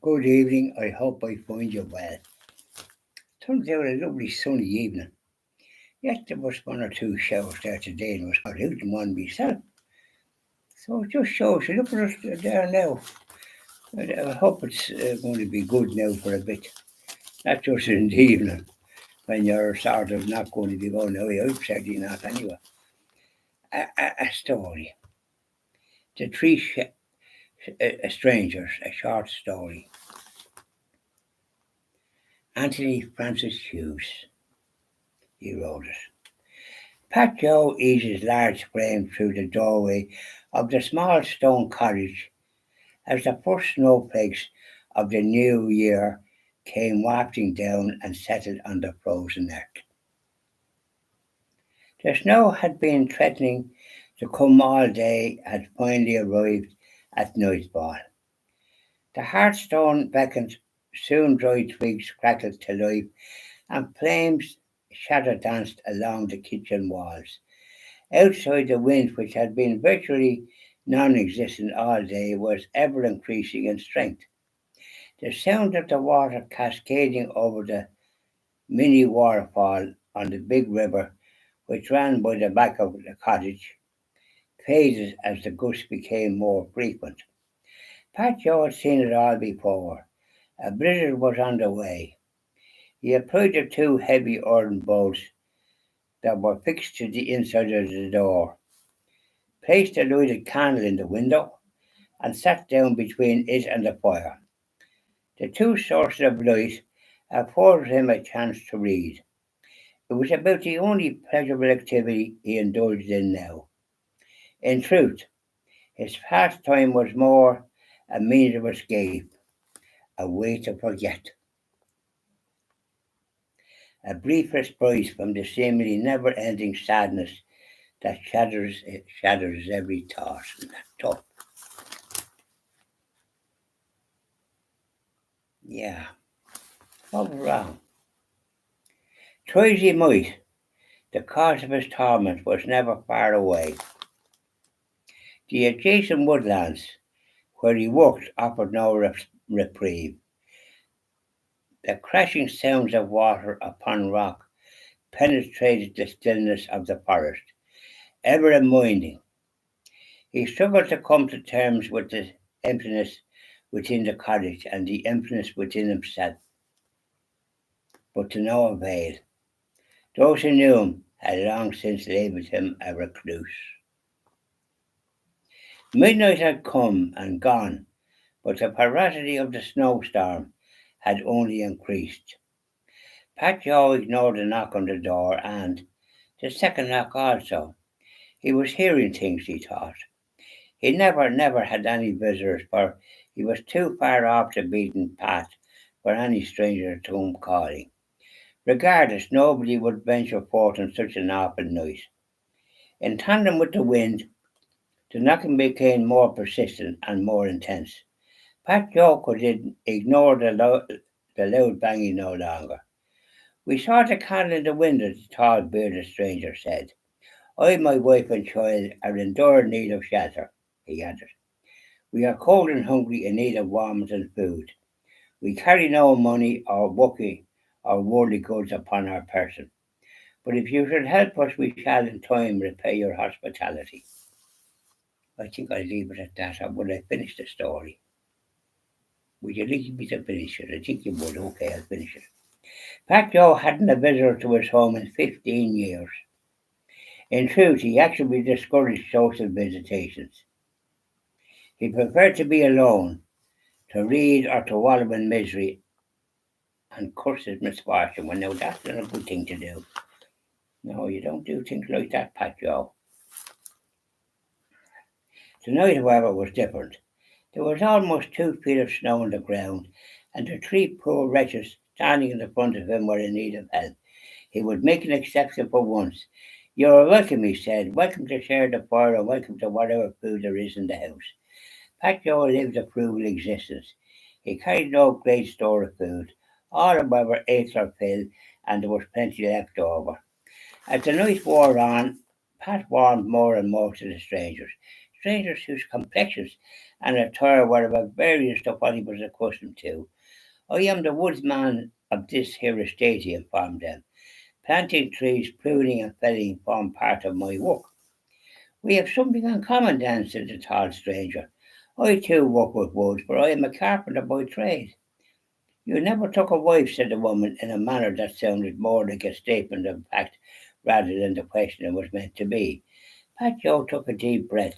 Good evening. I hope I find you well. Turns out a lovely sunny evening. Yes, there was one or two showers there today and I was quite out in one myself. So it just shows you, look at us there now. I hope it's going to be good now for a bit. Not just in the evening when you're sort of not going to be going away. I'm certainly not anyway. A story. The Three Strangers, a short story. Anthony Francis Hughes, he wrote it. Pat Joe eased his large frame through the doorway of the small stone cottage as the first snowflakes of the new year came wafting down and settled on the frozen earth. The snow had been threatening to come all day, had finally arrived at nightfall. The hearthstone beckoned, soon dry twigs crackled to life, and flames shadow danced along the kitchen walls. Outside, the wind, which had been virtually non existent all day, was ever increasing in strength. The sound of the water cascading over the mini waterfall on the big river, which ran by the back of the cottage, faded as the gusts became more frequent. Pat Joe had seen it all before. A blizzard was on the way. He applied the two heavy earthen bolts that were fixed to the inside of the door, placed a lighted candle in the window, and sat down between it and the fire. The two sources of light afforded him a chance to read. It was about the only pleasurable activity he indulged in now. In truth, his pastime was more a means of escape, a way to forget, a brief respite from the seemingly never-ending sadness that shatters every thought. Isn't that tough? Yeah, what was wrong? Try as he might, the cause of his torment was never far away. The adjacent woodlands where he worked offered no reprieve. The crashing sounds of water upon rock penetrated the stillness of the forest, ever reminding. He struggled to come to terms with the emptiness within the cottage and the emptiness within himself, but to no avail. Those who knew him had long since labelled him a recluse. Midnight had come and gone, but the ferocity of the snowstorm had only increased. Pat Joe ignored the knock on the door and the second knock also. He was hearing things, he thought. He never had any visitors, for he was too far off the beaten path for any stranger to come calling. Regardless, nobody would venture forth on such an awful night. In tandem with the wind, the knocking became more persistent and more intense. Pat Joe could ignore the loud banging no longer. We saw the candle in the window, the tall bearded stranger said. I, my wife and child are in dire need of shelter, he added. We are cold and hungry in need of warmth and food. We carry no money or working or worldly goods upon our person. But if you should help us, we shall in time repay your hospitality. I think I'll leave it at that. Or would I finish the story? Would you like me to finish it? I think you would. Okay, I'll finish it. Pat Joe hadn't a visitor to his home in 15 years. In truth, he actually discouraged social visitations. He preferred to be alone, to read or to wallow in misery and curse his misfortune. Well, now that's not a good thing to do. No, you don't do things like that, Pat Joe. Tonight, however, was different. There was almost 2 feet of snow on the ground, and the three poor wretches standing in the front of him were in need of help. He would make an exception for once. You're welcome, he said. Welcome to share the fire and welcome to whatever food there is in the house. Pat Joe lived a frugal existence. He carried no great store of food. All, however, ate their fill, and there was plenty left over. As the night wore on, Pat warmed more and more to the strangers. strangers whose complexions and attire were of variance to what he was accustomed to. I am the woodsman of this here estate, he informed them. Planting trees, pruning and felling form part of my work. We have something in common then, said the tall stranger. I too work with wood, but I am a carpenter by trade. You never took a wife, said the woman, in a manner that sounded more like a statement of fact rather than the question it was meant to be. Pat Joe took a deep breath.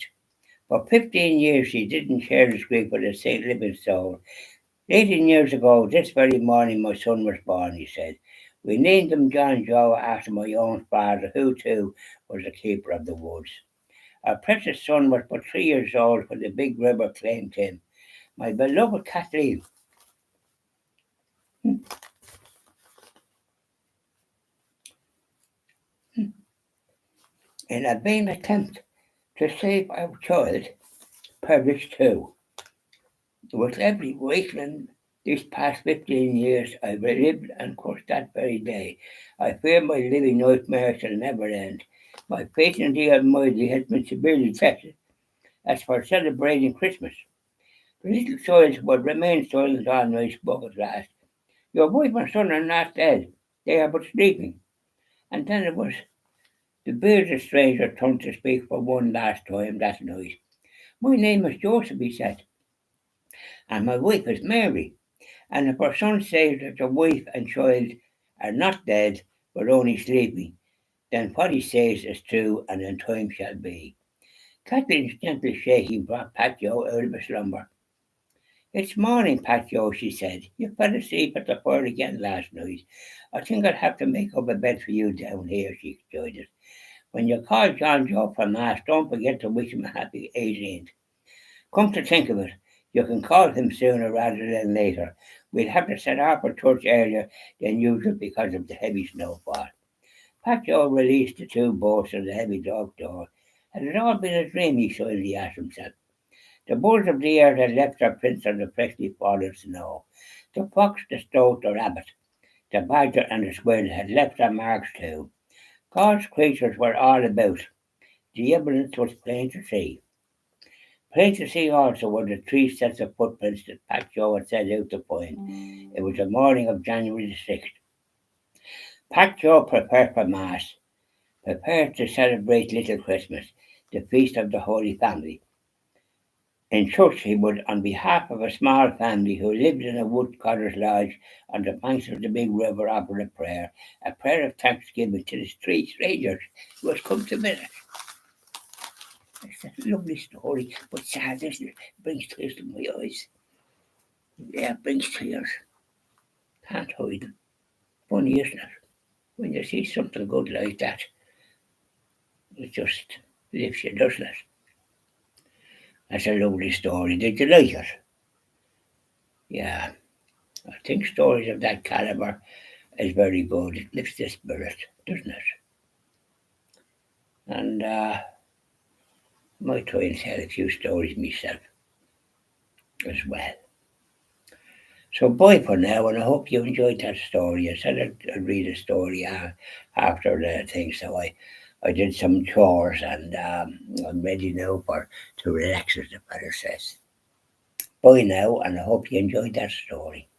For 15 years she didn't share his grief with a St. Living soul. 18 years ago, this very morning, my son was born, he said. We named him John Joe after my own father, who too was the keeper of the woods. Our precious son was but 3 years old when the big river claimed him. My beloved Kathleen. In a vain attempt to save our child, perished too. With every wasteland these past 15 years, I've lived and cursed that very day. I fear my living nightmare shall never end. My faith in the Almighty has been severely tested. As for celebrating Christmas, the little child would remain silent all night spoke at last. Your wife and son are not dead. They are but sleeping. And then it was the bearded stranger turned to speak for one last time that night. My name is Joseph, he said, and my wife is Mary. And if our son says that your wife and child are not dead, but only sleeping, then what he says is true, and in time shall be. Kathleen's gentle shaking brought Pat Joe out of his slumber. It's morning, Pat Joe, she said. You fell asleep at the fire again last night. I think I'll have to make up a bed for you down here, she rejoined. When you call John Joe for Mass, don't forget to wish him a happy 18th. Come to think of it, you can call him sooner rather than later. We'll have to set off for church earlier than usual because of the heavy snowfall. Pat Joe released the two bolts of the heavy dog door. Had it all been a dream, he suddenly asked himself. The birds of the air had left their prints on the freshly fallen snow. The fox, the stoat, the rabbit, the badger, and the squirrel had left their marks too. God's creatures were all about. The evidence was plain to see. Plain to see also were the 3 sets of footprints that Pat Joe had set out to find. It was the morning of January the 6th. Pat Joe prepared for Mass, prepared to celebrate Little Christmas, the feast of the Holy Family. In church he would, on behalf of a small family who lived in a wood cotter's lodge on the banks of the big river, offer a prayer of thanksgiving to the 3 strangers who had come to visit. It's a lovely story, but sad, isn't it? It brings tears to my eyes. Yeah, it brings tears. Can't hide them. Funny, isn't it? When you see something good like that, it just lifts you, doesn't it? That's a lovely story. Did you like it? Yeah. I think stories of that calibre is very good. It lifts the spirit, doesn't it? And I might try and tell a few stories myself as well. So bye for now, and I hope you enjoyed that story. I said I'd read a story after the thing, so I did some chores, and I'm ready now to relax, as the fellow says. Bye now, and I hope you enjoyed that story.